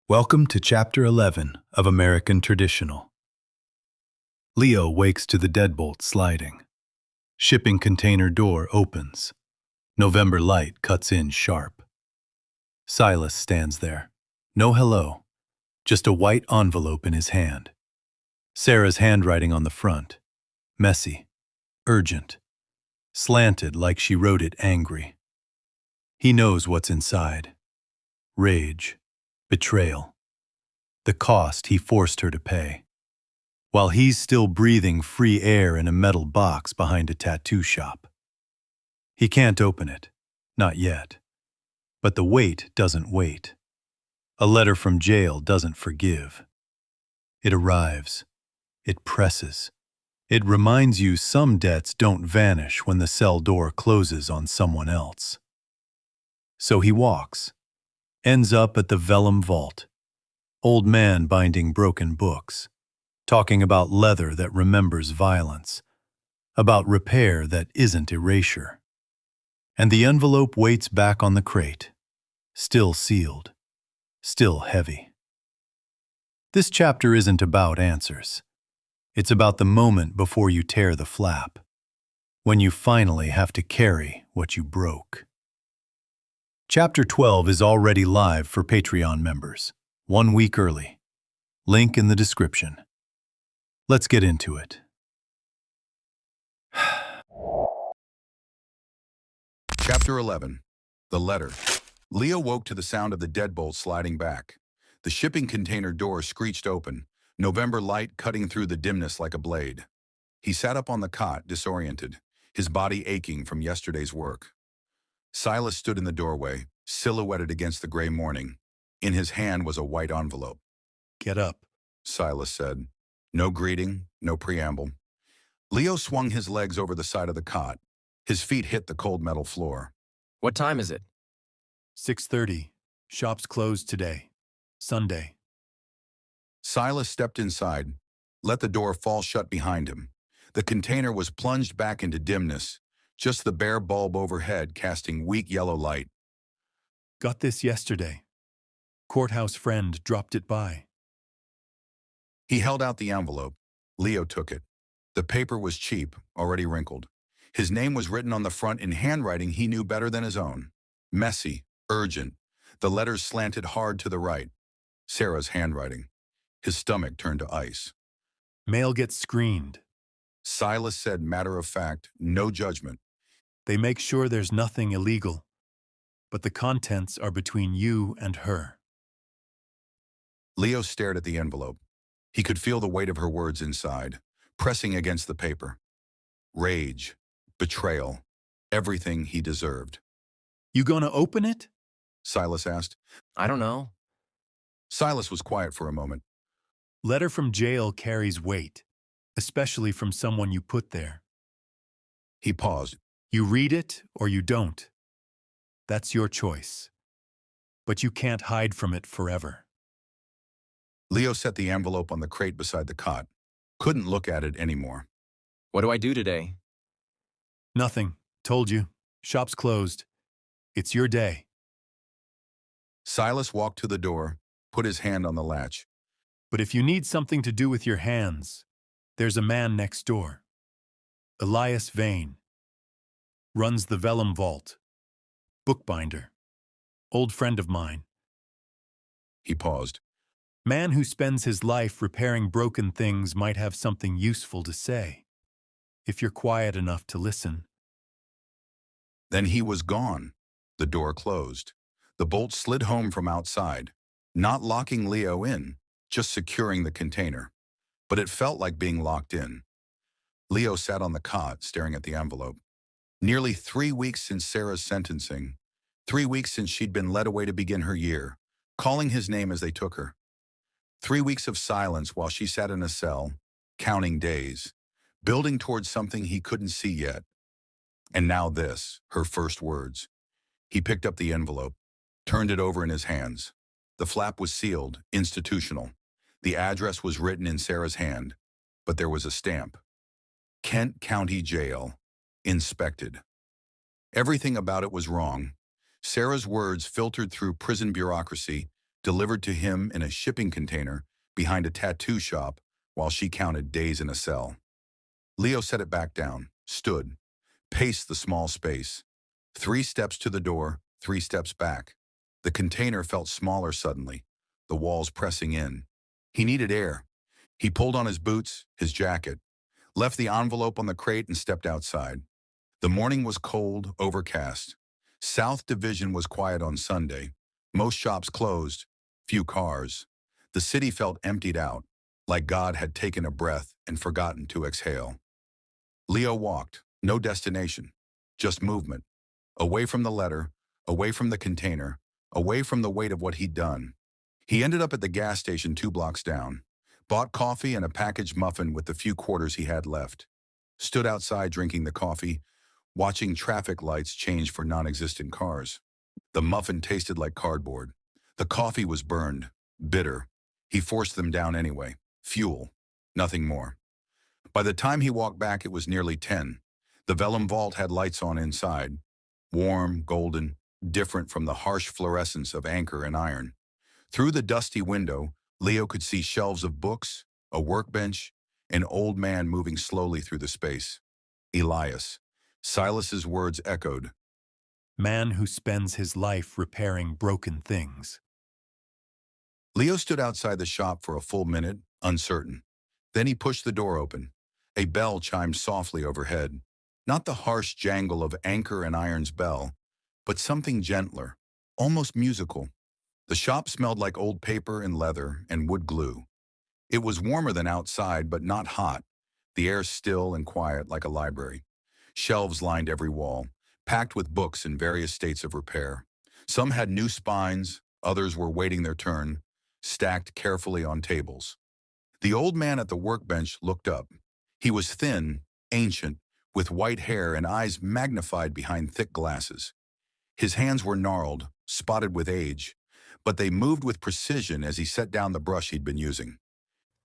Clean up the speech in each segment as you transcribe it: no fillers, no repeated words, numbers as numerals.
Welcome to Chapter 11 of American Traditional. Leo wakes to the deadbolt sliding. Shipping container door opens. November light cuts in sharp. Silas stands there. No hello, just a white envelope in his hand. Sarah's handwriting on the front. Messy, urgent, slanted like she wrote it angry. He knows what's inside. Rage, betrayal, the cost he forced her to pay. While he's still breathing free air in a metal box behind a tattoo shop. He can't open it, not yet. But the weight doesn't wait. A letter from jail doesn't forgive. It arrives. It presses. It reminds you some debts don't vanish when the cell door closes on someone else. So he walks. Ends up at the Vellum vault. Old man binding broken books. Talking about leather that remembers violence. About repair that isn't erasure. And the envelope waits back on the crate. Still sealed. Still heavy. This chapter isn't about answers. It's about the moment before you tear the flap. When you finally have to carry what you broke. Chapter 12 is already live for Patreon members, 1 week early. Link in the description. Let's get into it. Chapter 11. The Letter. Leo woke to the sound of the deadbolt sliding back. The shipping container door screeched open, November light cutting through the dimness like a blade. He sat up on the cot, disoriented, his body aching from yesterday's work. Silas stood in the doorway, silhouetted against the gray morning. In his hand was a white envelope. Get up, Silas said. No greeting, no preamble. Leo swung his legs over the side of the cot. His feet hit the cold metal floor. What time is it? 6:30. Shops closed today. Sunday. Silas stepped inside, let the door fall shut behind him. The container was plunged back into dimness, just the bare bulb overhead casting weak yellow light. Got this yesterday. Courthouse friend dropped it by. He held out the envelope. Leo took it. The paper was cheap, already wrinkled. His name was written on the front in handwriting he knew better than his own. Messy, urgent. The letters slanted hard to the right. Sarah's handwriting. His stomach turned to ice. Mail gets screened. Silas said matter of fact, no judgment. They make sure there's nothing illegal, but the contents are between you and her. Leo stared at the envelope. He could feel the weight of her words inside, pressing against the paper. Rage, betrayal, everything he deserved. You gonna open it? Silas asked. I don't know. Silas was quiet for a moment. Letter from jail carries weight, especially from someone you put there. He paused. You read it or you don't. That's your choice. But you can't hide from it forever. Leo set the envelope on the crate beside the cot. Couldn't look at it anymore. What do I do today? Nothing. Told you. Shop's closed. It's your day. Silas walked to the door, put his hand on the latch. But if you need something to do with your hands, there's a man next door. Elias Vane. Runs the Vellum vault. Bookbinder. Old friend of mine. He paused. Man who spends his life repairing broken things might have something useful to say, if you're quiet enough to listen. Then he was gone. The door closed. The bolt slid home from outside, not locking Leo in, just securing the container. But it felt like being locked in. Leo sat on the cot, staring at the envelope. Nearly 3 weeks since Sarah's sentencing. 3 weeks since she'd been led away to begin her year, calling his name as they took her. 3 weeks of silence while she sat in a cell, counting days, building towards something he couldn't see yet. And now this, her first words. He picked up the envelope, turned it over in his hands. The flap was sealed, institutional. The address was written in Sarah's hand, but there was a stamp. Kent County Jail, inspected. Everything about it was wrong. Sarah's words filtered through prison bureaucracy, delivered to him in a shipping container behind a tattoo shop while she counted days in a cell. Leo set it back down, stood, paced the small space. 3 steps to the door, 3 steps back. The container felt smaller suddenly, the walls pressing in. He needed air. He pulled on his boots, his jacket, left the envelope on the crate and stepped outside. The morning was cold, overcast. South Division was quiet on Sunday. Most shops closed, few cars. The city felt emptied out, like God had taken a breath and forgotten to exhale. Leo walked, no destination, just movement. Away from the letter, away from the container, away from the weight of what he'd done. He ended up at the gas station 2 blocks down, bought coffee and a packaged muffin with the few quarters he had left. Stood outside drinking the coffee, watching traffic lights change for non-existent cars. The muffin tasted like cardboard. The coffee was burned, bitter. He forced them down anyway. Fuel, nothing more. By the time he walked back, it was nearly 10. The Vellum vault had lights on inside. Warm, golden, different from the harsh fluorescence of anchor and iron. Through the dusty window, Leo could see shelves of books, a workbench, an old man moving slowly through the space. Elias. Silas's words echoed. Man who spends his life repairing broken things. Leo stood outside the shop for a full minute, uncertain. Then he pushed the door open. A bell chimed softly overhead. Not the harsh jangle of anchor and iron's bell, but something gentler, almost musical. The shop smelled like old paper and leather and wood glue. It was warmer than outside, but not hot. The air still and quiet like a library. Shelves lined every wall, packed with books in various states of repair. Some had new spines, others were waiting their turn, stacked carefully on tables. The old man at the workbench looked up. He was thin, ancient, with white hair and eyes magnified behind thick glasses. His hands were gnarled, spotted with age, but they moved with precision as he set down the brush he'd been using.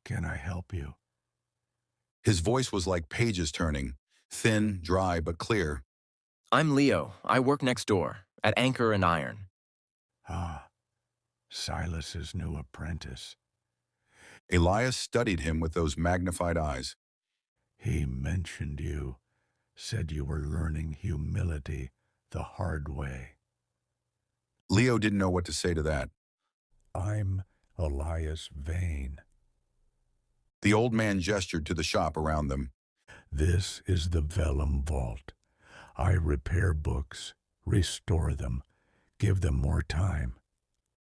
Can I help you? His voice was like pages turning, thin, dry, but clear. I'm Leo. I work next door, at Anchor and Iron. Ah, Silas's new apprentice. Elias studied him with those magnified eyes. He mentioned you, said you were learning humility the hard way. Leo didn't know what to say to that. I'm Elias Vane. The old man gestured to the shop around them. This is the Vellum vault. I repair books, restore them, give them more time.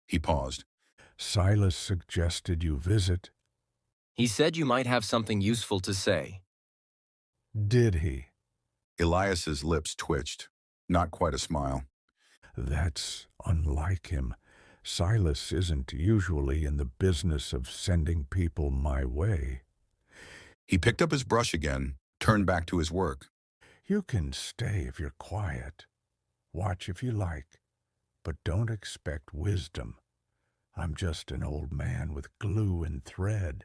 He paused. Silas suggested you visit. He said you might have something useful to say. Did he? Elias's lips twitched. Not quite a smile. That's unlike him. Silas isn't usually in the business of sending people my way. He picked up his brush again, turned back to his work. You can stay if you're quiet. Watch if you like, but don't expect wisdom. I'm just an old man with glue and thread.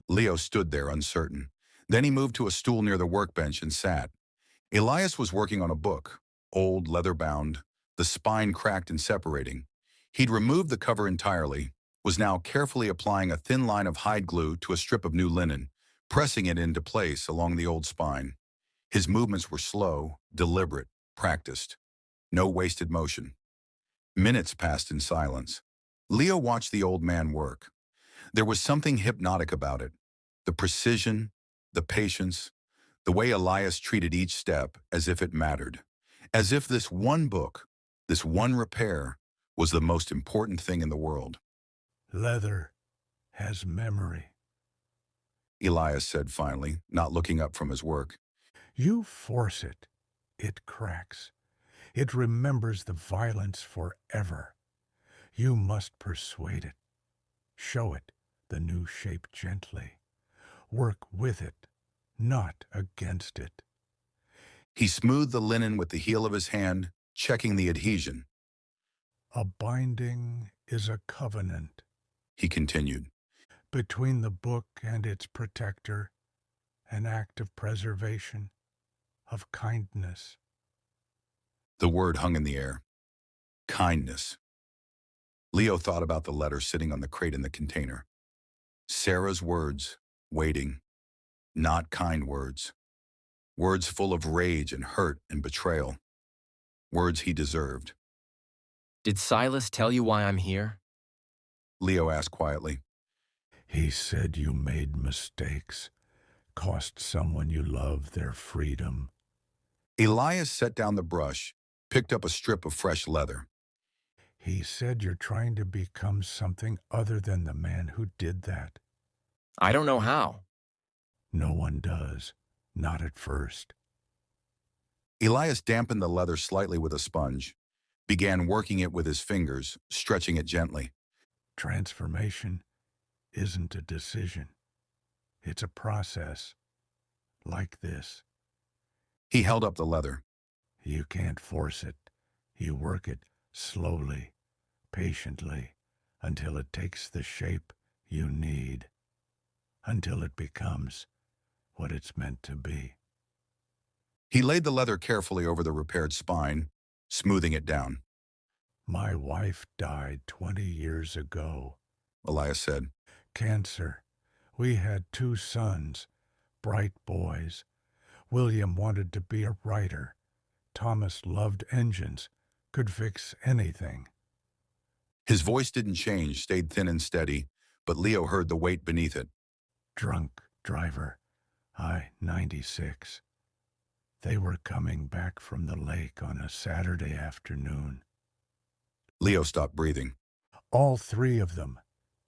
Leo stood there uncertain. Then he moved to a stool near the workbench and sat. Elias was working on a book, old, leather-bound, the spine cracked and separating. He'd removed the cover entirely, was now carefully applying a thin line of hide glue to a strip of new linen, pressing it into place along the old spine. His movements were slow, deliberate, practiced. No wasted motion. Minutes passed in silence. Leo watched the old man work. There was something hypnotic about it. The precision, the patience, the way Elias treated each step as if it mattered. As if this one book, this one repair, was the most important thing in the world. Leather has memory. Elias said finally, not looking up from his work. You force it, it cracks. It remembers the violence forever. You must persuade it. Show it the new shape gently. Work with it, not against it. He smoothed the linen with the heel of his hand, checking the adhesion. A binding is a covenant. He continued. Between the book and its protector, an act of preservation, of kindness. The word hung in the air. kindness. Leo thought about the letter sitting on the crate in the container. Sarah's words, waiting, not kind words. Words full of rage and hurt and betrayal. Words he deserved. Did Silas tell you why I'm here? Leo asked quietly. He said you made mistakes, cost someone you love their freedom. Elias set down the brush, picked up a strip of fresh leather. He said you're trying to become something other than the man who did that. I don't know how. No one does, not at first. Elias dampened the leather slightly with a sponge, began working it with his fingers, stretching it gently. Transformation isn't a decision. It's a process, like this. He held up the leather. You can't force it. You work it slowly, patiently, until it takes the shape you need, until it becomes what it's meant to be. He laid the leather carefully over the repaired spine, smoothing it down. My wife died 20 years ago. Elias said. Cancer. We had 2 sons, bright boys. William wanted to be a writer. Thomas loved engines, could fix anything. His voice didn't change, stayed thin and steady, but Leo heard the weight beneath it. Drunk driver, I-96. They were coming back from the lake on a Saturday afternoon. Leo stopped breathing. All 3 of them,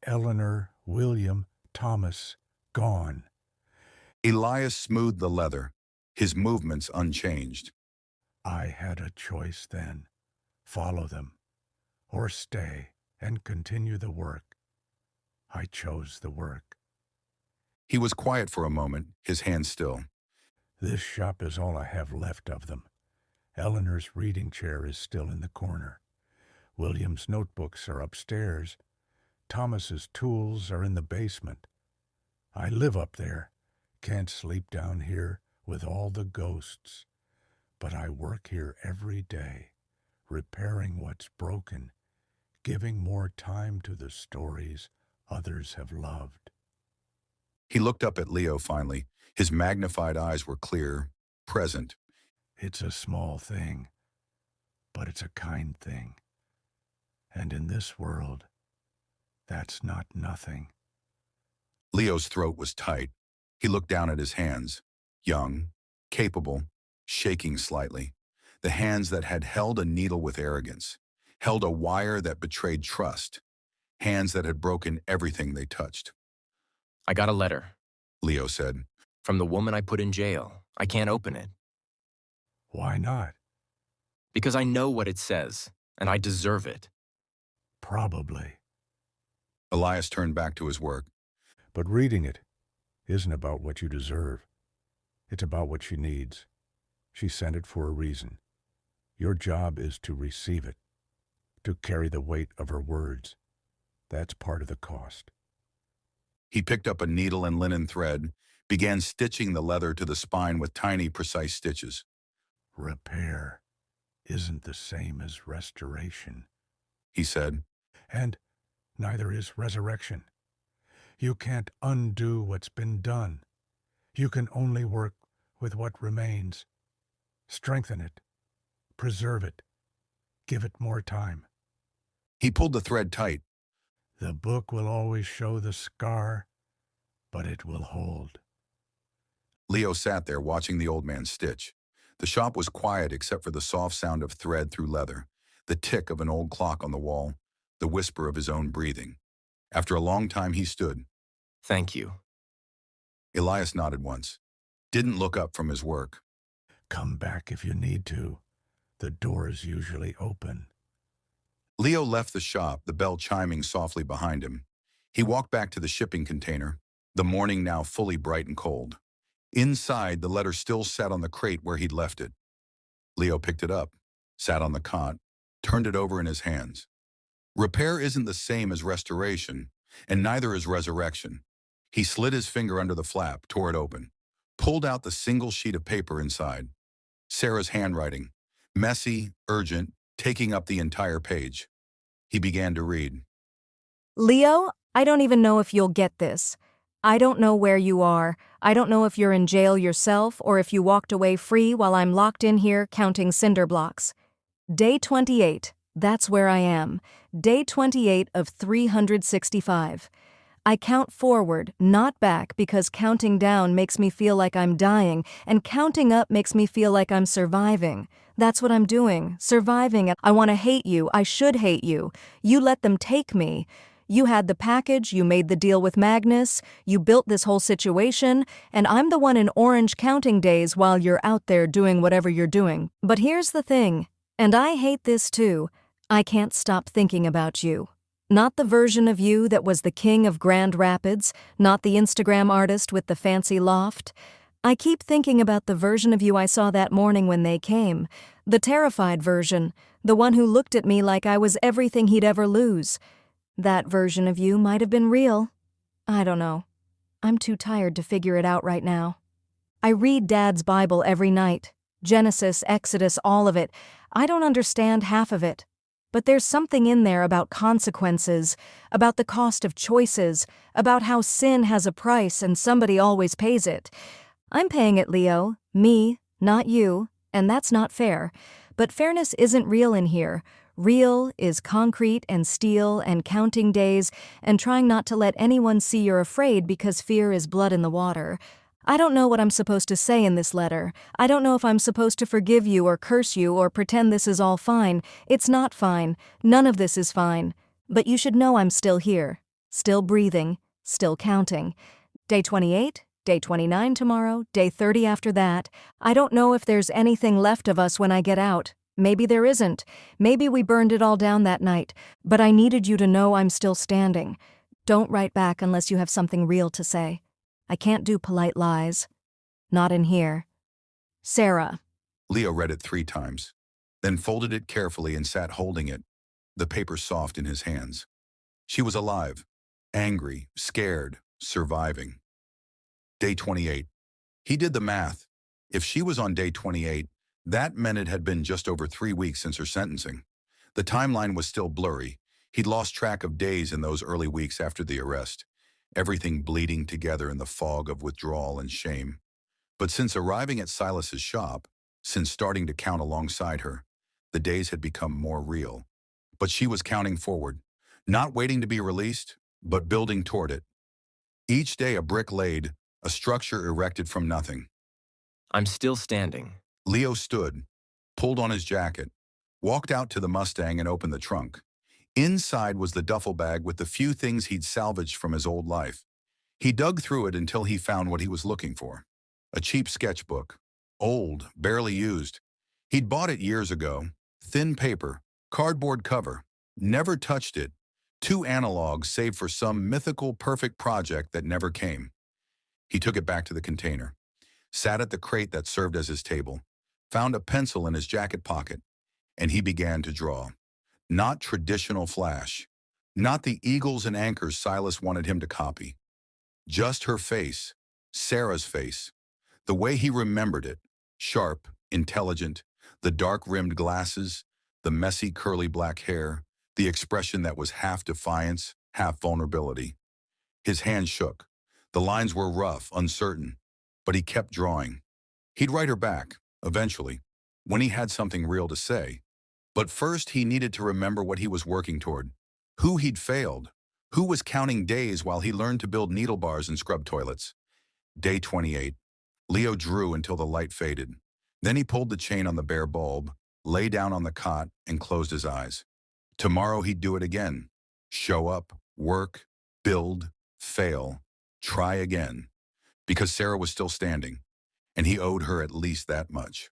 Eleanor, William, Thomas, gone. Elias smoothed the leather, his movements unchanged. I had a choice then. Follow them, or stay and continue the work. I chose the work. He was quiet for a moment, his hands still. This shop is all I have left of them. Eleanor's reading chair is still in the corner. William's notebooks are upstairs. Thomas's tools are in the basement. I live up there, can't sleep down here with all the ghosts. But I work here every day, repairing what's broken, giving more time to the stories others have loved. He looked up at Leo finally. His magnified eyes were clear, present. It's a small thing, but it's a kind thing. And in this world, that's not nothing. Leo's throat was tight. He looked down at his hands, young, capable, shaking slightly. The hands that had held a needle with arrogance, held a wire that betrayed trust, hands that had broken everything they touched. I got a letter. Leo said. From the woman I put in jail. I can't open it. Why not? Because I know what it says, and I deserve it. Probably. Elias turned back to his work. But reading it isn't about what you deserve. It's about what she needs. She sent it for a reason. Your job is to receive it, to carry the weight of her words. That's part of the cost. He picked up a needle and linen thread, began stitching the leather to the spine with tiny, precise stitches. Repair isn't the same as restoration, He said. and neither is resurrection. You can't undo what's been done. You can only work with what remains. Strengthen it, preserve it, give it more time. He pulled the thread tight. The book will always show the scar, but it will hold. Leo sat there watching the old man stitch. The shop was quiet except for the soft sound of thread through leather, the tick of an old clock on the wall, the whisper of his own breathing. After a long time he stood. Thank you. Elias nodded once, didn't look up from his work. Come back if you need to. The door is usually open. Leo left the shop, the bell chiming softly behind him. He walked back to the shipping container, the morning now fully bright and cold. Inside, the letter still sat on the crate where he'd left it. Leo picked it up, sat on the cot, turned it over in his hands. Repair isn't the same as restoration, and neither is resurrection. He slid his finger under the flap, tore it open, pulled out the single sheet of paper inside. Sarah's handwriting, messy, urgent, taking up the entire page. He began to read. Leo, I don't even know if you'll get this. I don't know where you are. I don't know if you're in jail yourself or if you walked away free while I'm locked in here counting cinder blocks. Day 28. That's where I am. Day 28 of 365. I count forward, not back, because counting down makes me feel like I'm dying, and counting up makes me feel like I'm surviving. That's what I'm doing, surviving. I want to hate you. I should hate you. You let them take me. You had the package, you made the deal with Magnus, you built this whole situation, and I'm the one in orange counting days while you're out there doing whatever you're doing. But here's the thing, and I hate this too, I can't stop thinking about you. Not the version of you that was the king of Grand Rapids, not the Instagram artist with the fancy loft. I keep thinking about the version of you I saw that morning when they came, the terrified version, the one who looked at me like I was everything he'd ever lose. That version of you might have been real. I don't know. I'm too tired to figure it out right now. I read Dad's Bible every night. Genesis, Exodus, all of it. I don't understand half of it. But there's something in there about consequences, about the cost of choices, about how sin has a price and somebody always pays it. I'm paying it, Leo. Me, not you. And that's not fair. But fairness isn't real in here. Real is concrete and steel and counting days and trying not to let anyone see you're afraid because fear is blood in the water. I don't know what I'm supposed to say in this letter. I don't know if I'm supposed to forgive you or curse you or pretend this is all fine. It's not fine. None of this is fine. But you should know I'm still here. Still breathing. Still counting. Day 28, day 29 tomorrow, day 30 after that. I don't know if there's anything left of us when I get out. Maybe there isn't. Maybe we burned it all down that night. But I needed you to know I'm still standing. Don't write back unless you have something real to say. I can't do polite lies. Not in here. Sarah. Leo read it 3 times, then folded it carefully and sat holding it, the paper soft in his hands. She was alive, angry, scared, surviving. Day 28. He did the math. If she was on day 28, that meant it had been just over 3 weeks since her sentencing. The timeline was still blurry. He'd lost track of days in those early weeks after the arrest, everything bleeding together in the fog of withdrawal and shame. But since arriving at Silas's shop, since starting to count alongside her, the days had become more real. But she was counting forward, not waiting to be released, but building toward it. Each day a brick laid, a structure erected from nothing. I'm still standing. Leo stood, pulled on his jacket, walked out to the Mustang and opened the trunk. Inside was the duffel bag with the few things he'd salvaged from his old life. He dug through it until he found what he was looking for. A cheap sketchbook. Old, barely used. He'd bought it years ago. Thin paper, cardboard cover. Never touched it. 2 analogs saved for some mythical perfect project that never came. He took it back to the container, sat at the crate that served as his table, found a pencil in his jacket pocket, and he began to draw. Not traditional flash. Not the eagles and anchors Silas wanted him to copy. Just her face, Sarah's face. The way he remembered it, sharp, intelligent, the dark-rimmed glasses, the messy curly black hair, the expression that was half defiance, half vulnerability. His hand shook. The lines were rough, uncertain, but he kept drawing. He'd write her back, eventually, when he had something real to say. But first he needed to remember what he was working toward, who he'd failed, who was counting days while he learned to build needle bars and scrub toilets. Day 28. Leo drew until the light faded. Then he pulled the chain on the bare bulb, lay down on the cot, and closed his eyes. Tomorrow he'd do it again. Show up, work, build, fail, try again. Because Sarah was still standing, and he owed her at least that much.